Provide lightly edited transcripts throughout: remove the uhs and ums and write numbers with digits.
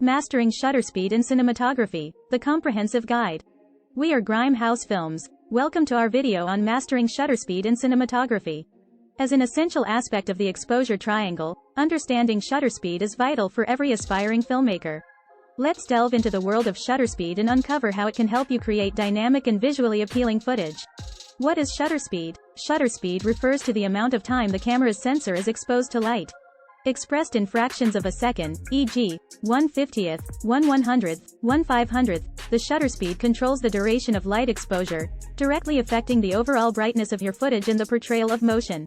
Mastering Shutter Speed in Cinematography, the comprehensive guide. We are Grimehouse Films. Welcome to our video on mastering shutter speed in cinematography. As an essential aspect of the exposure triangle, understanding shutter speed is vital for every aspiring filmmaker. Let's delve into the world of shutter speed and uncover how it can help you create dynamic and visually appealing footage. What is shutter speed? Shutter speed refers to the amount of time the camera's sensor is exposed to light. Expressed in fractions of a second, e.g., 1/50th, 1/100th, 1/500th, the shutter speed controls the duration of light exposure, directly affecting the overall brightness of your footage and the portrayal of motion.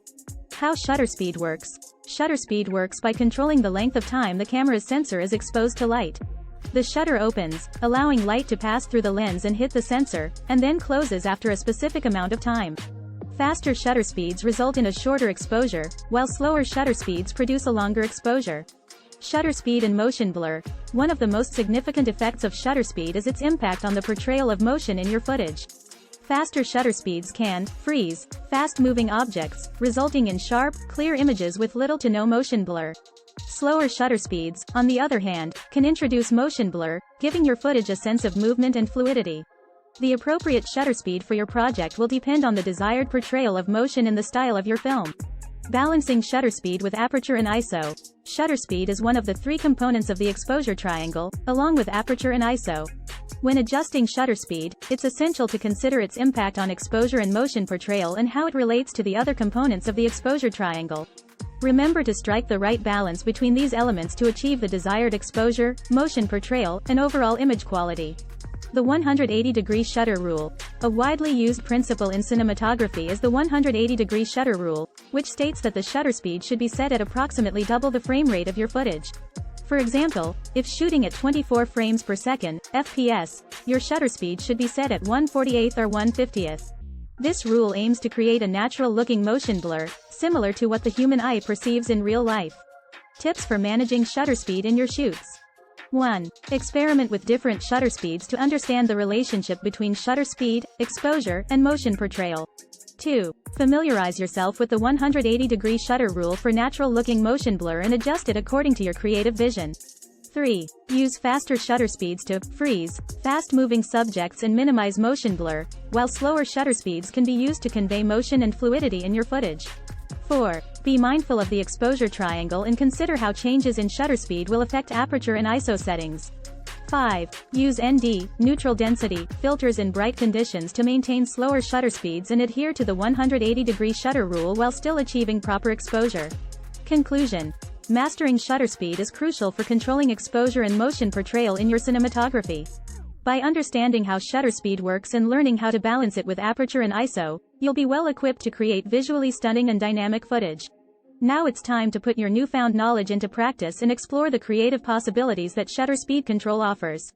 How shutter speed works. Shutter speed works by controlling the length of time the camera's sensor is exposed to light. The shutter opens, allowing light to pass through the lens and hit the sensor, and then closes after a specific amount of time. Faster shutter speeds result in a shorter exposure, while slower shutter speeds produce a longer exposure. Shutter speed and motion blur. One of the most significant effects of shutter speed is its impact on the portrayal of motion in your footage. Faster shutter speeds can freeze fast-moving objects, resulting in sharp, clear images with little to no motion blur. Slower shutter speeds, on the other hand, can introduce motion blur, giving your footage a sense of movement and fluidity. The appropriate shutter speed for your project will depend on the desired portrayal of motion and the style of your film. Balancing shutter speed with aperture and ISO. Shutter speed is one of the three components of the exposure triangle, along with aperture and ISO. When adjusting shutter speed, it's essential to consider its impact on exposure and motion portrayal and how it relates to the other components of the exposure triangle. Remember to strike the right balance between these elements to achieve the desired exposure, motion portrayal, and overall image quality. The 180-degree shutter rule. A widely used principle in cinematography is the 180-degree shutter rule, which states that the shutter speed should be set at approximately double the frame rate of your footage. For example, if shooting at 24 frames per second, FPS, your shutter speed should be set at 1/48th or 1/50th. This rule aims to create a natural-looking motion blur, similar to what the human eye perceives in real life. Tips for managing shutter speed in your shoots. 1. Experiment with different shutter speeds to understand the relationship between shutter speed, exposure, and motion portrayal. 2. Familiarize yourself with the 180-degree shutter rule for natural-looking motion blur and adjust it according to your creative vision. 3. Use faster shutter speeds to freeze fast-moving subjects and minimize motion blur, while slower shutter speeds can be used to convey motion and fluidity in your footage. 4. Be mindful of the exposure triangle and consider how changes in shutter speed will affect aperture and ISO settings. 5. Use ND, neutral density, filters in bright conditions to maintain slower shutter speeds and adhere to the 180-degree shutter rule while still achieving proper exposure. Conclusion. Mastering shutter speed is crucial for controlling exposure and motion portrayal in your cinematography. By understanding how shutter speed works and learning how to balance it with aperture and ISO, you'll be well equipped to create visually stunning and dynamic footage. Now it's time to put your newfound knowledge into practice and explore the creative possibilities that shutter speed control offers.